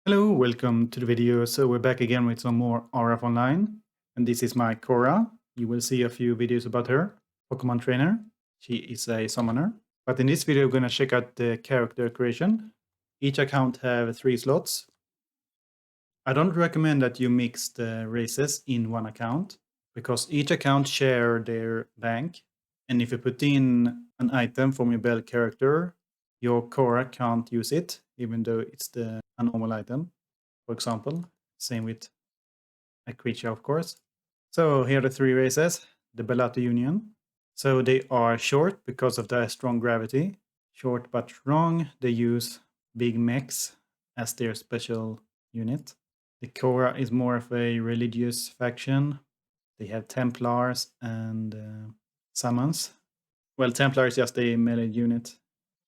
Hello, welcome to the video. So we're back again with some more RF Online. And this is my Cora. You will see a few videos about her. Pokemon trainer. She is a summoner. But in this video, we're going to check out the character creation. Each account have 3 slots. I don't recommend that you mix the races in one account, because each account share their bank. And if you put in an item from your Bell character, your Cora can't use it, even though it's a normal item. For example, same with Accreatia, of course. So here are the 3 races, the Bellato Union. So they are short because of their strong gravity. Short but strong, they use big mechs as their special unit. The Cora is more of a religious faction. They have Templars and summons. Well, Templar is just a melee unit.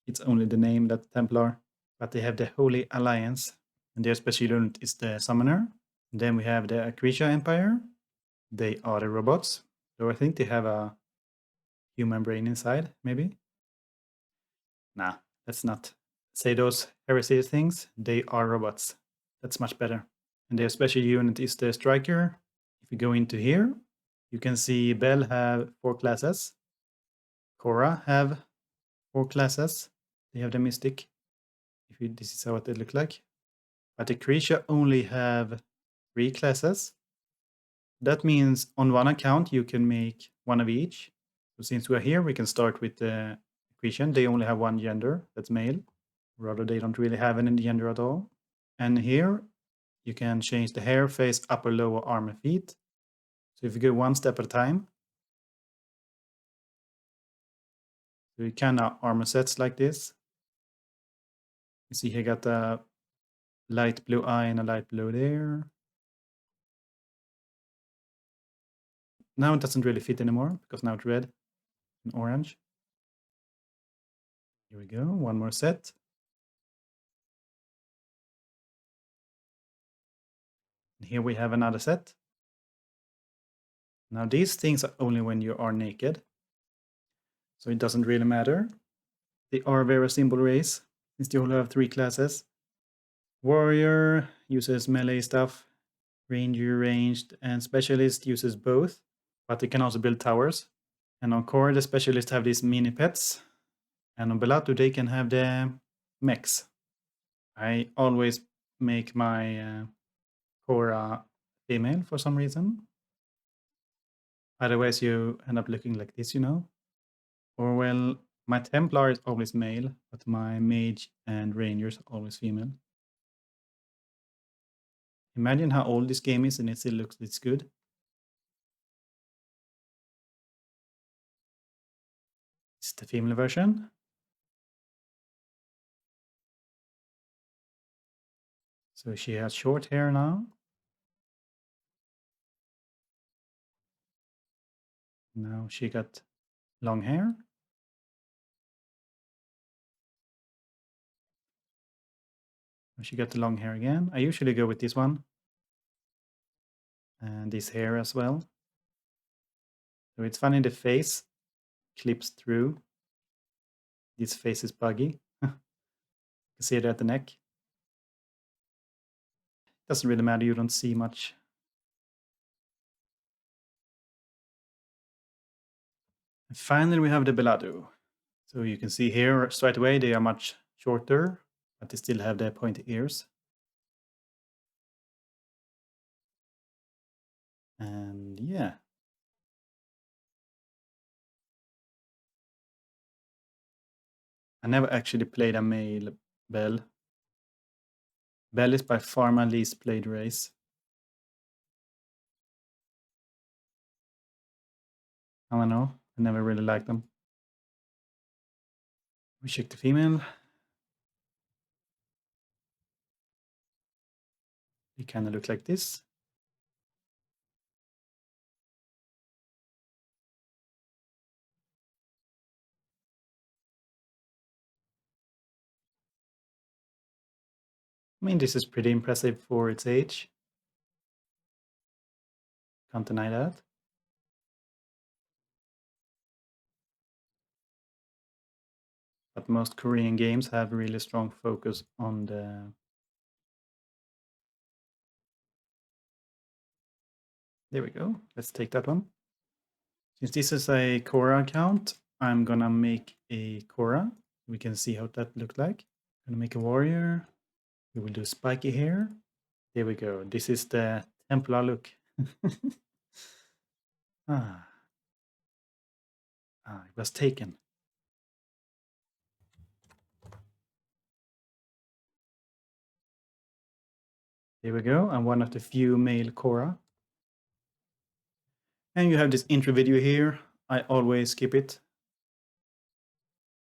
It's only the name that Templar. But they have the Holy Alliance, and their special unit is the Summoner. Then we have the Accreatia Empire. They are the robots. So I think they have a human brain inside, maybe? Nah, let's not say those heresy things. They are robots. That's much better. And their special unit is the Striker. If you go into here, you can see Bell have 4 classes. Cora have 4 classes. They have the Mystic. This is what they look like. But the Accreatia only have 3 classes. That means on one account you can make one of each. So since we're here, we can start with the Accretion. They only have one gender, that's male. Rather, they don't really have any gender at all. And here you can change the hair, face, upper, lower, arm, and feet. So if you go one step at a time, so you can now armor sets like this. You see here got a light blue eye and a light blue there. Now it doesn't really fit anymore because now it's red and orange. Here we go, one more set. And here we have another set. Now these things are only when you are naked, so it doesn't really matter. They are a very simple race, since they all have 3 classes. Warrior uses melee stuff, Ranger ranged, and Specialist uses both, but they can also build towers. And on Core, the Specialists have these mini pets, and on Bellato they can have the mechs. I always make my Cora female for some reason. Otherwise you end up looking like this, you know. Or well, my Templar is always male, but my Mage and Rangers are always female. Imagine how old this game is and it still looks this good. It's the female version. So she has short hair now. Now she got long hair. She got the long hair again. I usually go with this one. And this hair as well. So it's funny, the face clips through. This face is buggy. You can see it at the neck. Doesn't really matter, you don't see much. And finally we have the Bellato. So you can see here straight away they are much shorter, but they still have their pointy ears. And yeah. I never actually played a male Bell. Bell is by far my least played race. I don't know, I never really liked them. We check the female. They kind of look like this. I mean, this is pretty impressive for its age. Can't deny that. But most Korean games have really strong focus on the There we go. Let's take that one. Since this is a Cora account, I'm gonna make a Cora. We can see how that looks like. I'm gonna make a warrior. We will do spiky hair. There we go. This is the Templar look. It was taken. There we go. I'm one of the few male Cora. And you have this intro video here. I always skip it.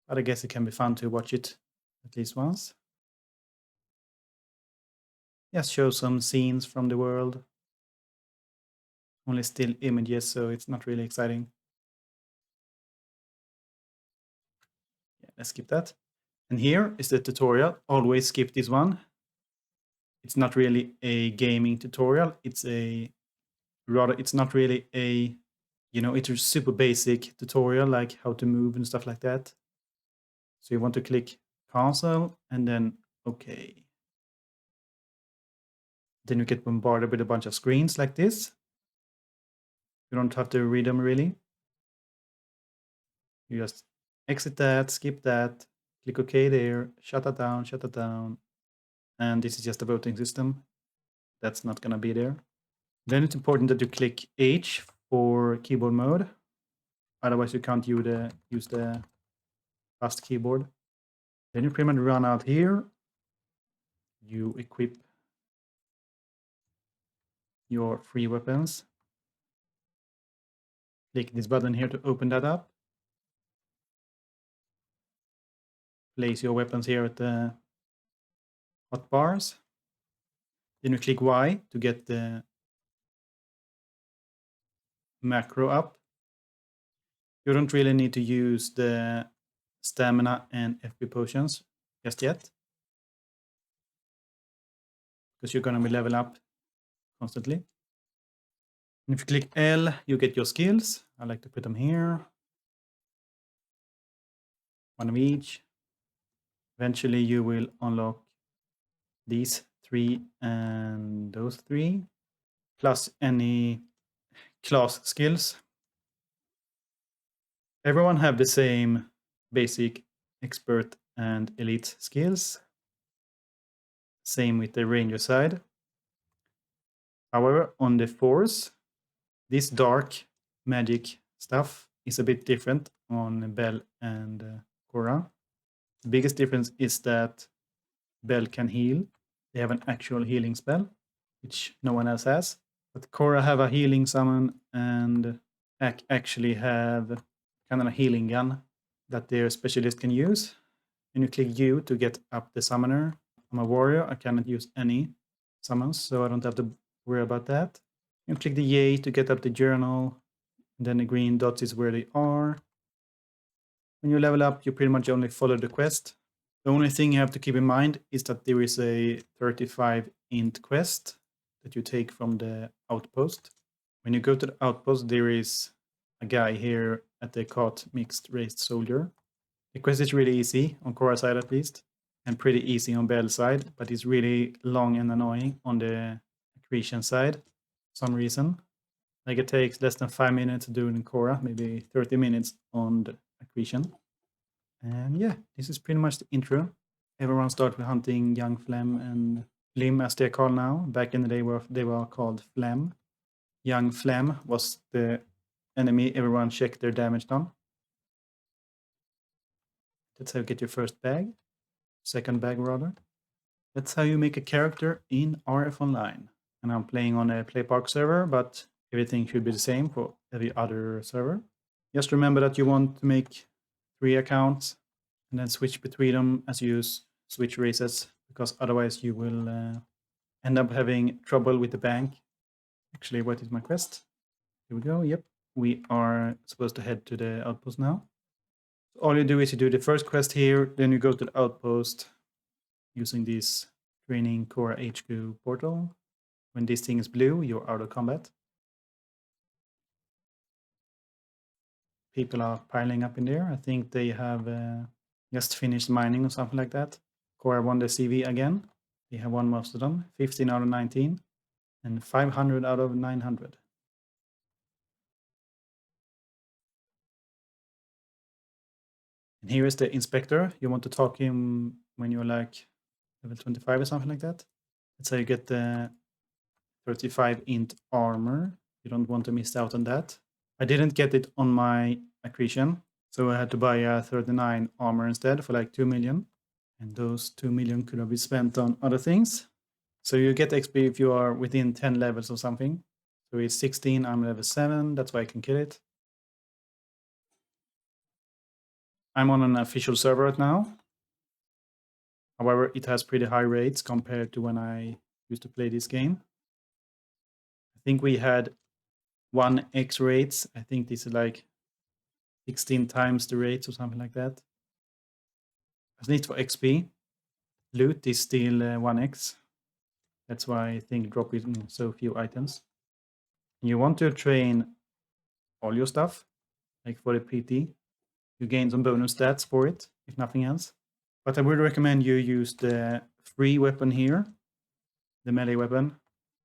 But I guess it can be fun to watch it at least once. Just show some scenes from the world. Only still images, so it's not really exciting. Yeah, let's skip that. And here is the tutorial. Always skip this one. It's not really a gaming tutorial. It's not really a, it's a super basic tutorial, like how to move and stuff like that. So you want to click cancel and then okay. Then you get bombarded with a bunch of screens like this. You don't have to read them really. You just exit that, skip that, click OK there, shut that down. And this is just a voting system. That's not gonna be there. Then it's important that you click H for keyboard mode. Otherwise you can't use the fast keyboard. Then you pretty much run out here. You equip your free weapons. Click this button here to open that up. Place your weapons here at the hotbars. Then you click Y to get the macro up. You don't really need to use the stamina and FP potions just yet, because you're going to be level up constantly. And if you click L, you get your skills. I like to put them here. One of each. Eventually you will unlock these 3 and those 3, plus any class skills. Everyone have the same basic, expert, and elite skills. Same with the ranger side. However, on the force, this dark magic stuff is a bit different on Bell and Cora. The biggest difference is that Bell can heal. They have an actual healing spell, which no one else has. But Cora have a healing summon and actually have kind of a healing gun that their specialist can use. And you click U to get up the summoner. I'm a warrior. I cannot use any summons, so I don't have to worry about that. You click the yay to get up the journal. And then the green dots is where they are. When you level up, you pretty much only follow the quest. The only thing you have to keep in mind is that there is a 35 int quest that you take from the Outpost. When you go to the Outpost, there is a guy here at the cart mixed race soldier. The quest is really easy, on Cora side at least, and pretty easy on Bell side, but it's really long and annoying on the Accreatia side for some reason. Like it takes less than 5 minutes to do it in Cora, maybe 30 minutes on the Accreatia. And yeah, this is pretty much the intro. Everyone started with hunting young Flem and Flim as they're called now. Back in the day they were called Flem. Young Flem was the enemy everyone checked their damage on. That's how you get your first bag. Second bag rather. That's how you make a character in RF Online. And I'm playing on a PlayPark server, but everything should be the same for every other server. Just remember that you want to make 3 accounts and then switch between them as you switch races, because otherwise you will end up having trouble with the bank. Actually, what is my quest? Here we go. Yep, we are supposed to head to the Outpost now. So all you do is you do the first quest here, then you go to the Outpost using this training Cora HQ portal. When this thing is blue, you're out of combat. People are piling up in there. I think they have just finished mining or something like that. Cora won the CV again. They have won most of them. 15 out of 19 and 500 out of 900. And here is the inspector. You want to talk him when you're like level 25 or something like that. Let's say you get the 35 Int Armor. You don't want to miss out on that. I didn't get it on my Accreatia, so I had to buy a 39 armor instead for like 2 million. And those 2 million could have been spent on other things. So you get XP if you are within 10 levels or something. So it's 16, I'm level 7, that's why I can kill it. I'm on an official server right now. However, it has pretty high rates compared to when I used to play this game. I think we had 1x rates. I think this is like 16 times the rates or something like that. As need for XP, loot is still 1x. That's why I think drop is so few items. And you want to train all your stuff, like for the PT. You gain some bonus stats for it, if nothing else. But I would recommend you use the free weapon here, the melee weapon,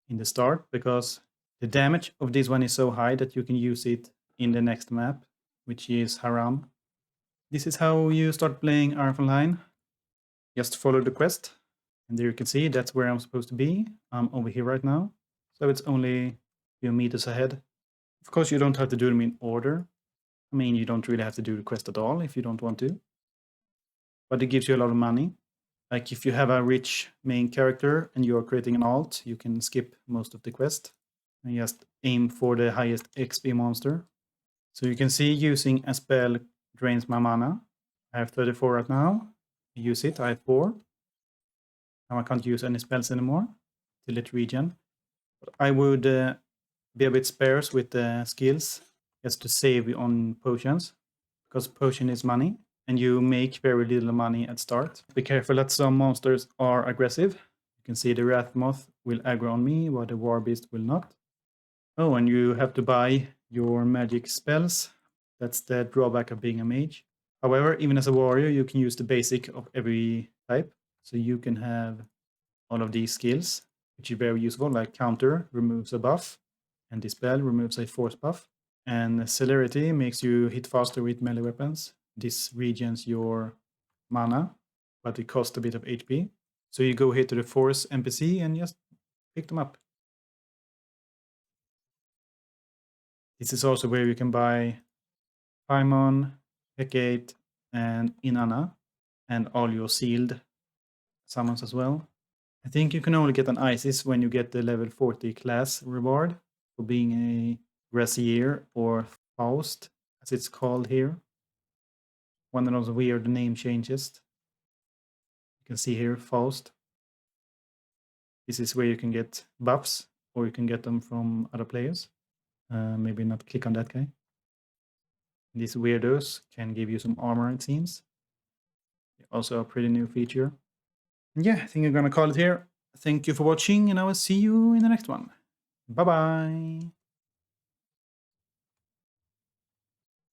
in the start, because the damage of this one is so high that you can use it in the next map, which is Haram. This is how you start playing RF Online. Just follow the quest. And there you can see that's where I'm supposed to be. I'm over here right now. So it's only a few meters ahead. Of course, you don't have to do them in order. I mean, you don't really have to do the quest at all if you don't want to. But it gives you a lot of money. Like if you have a rich main character and you're creating an alt, you can skip most of the quest and just aim for the highest XP monster. So you can see using a spell drains my mana. I have 34 right now. I use it, I have 4. Now I can't use any spells anymore till it regen. But I would be a bit sparse with the skills just to save on potions, because potion is money and you make very little money at start. Be careful that some monsters are aggressive. You can see the Wrath Moth will aggro on me, while the War Beast will not. Oh, and you have to buy your magic spells. That's the drawback of being a mage. However, even as a warrior, you can use the basic of every type. So you can have all of these skills, which is very useful, like counter removes a buff, and dispel removes a force buff. And celerity makes you hit faster with melee weapons. This regens your mana, but it costs a bit of HP. So you go here to the force NPC and just pick them up. This is also where you can buy Paimon, Hecate, and Inanna, and all your sealed summons as well. I think you can only get an Isis when you get the level 40 class reward for being a Gracier or Faust, as it's called here. One of those weird name changes. You can see here, Faust. This is where you can get buffs, or you can get them from other players. Maybe not click on that guy. These weirdos can give you some armor, it seems. Also a pretty new feature. And yeah, I think I'm gonna call it here. Thank you for watching, and I will see you in the next one. Bye-bye.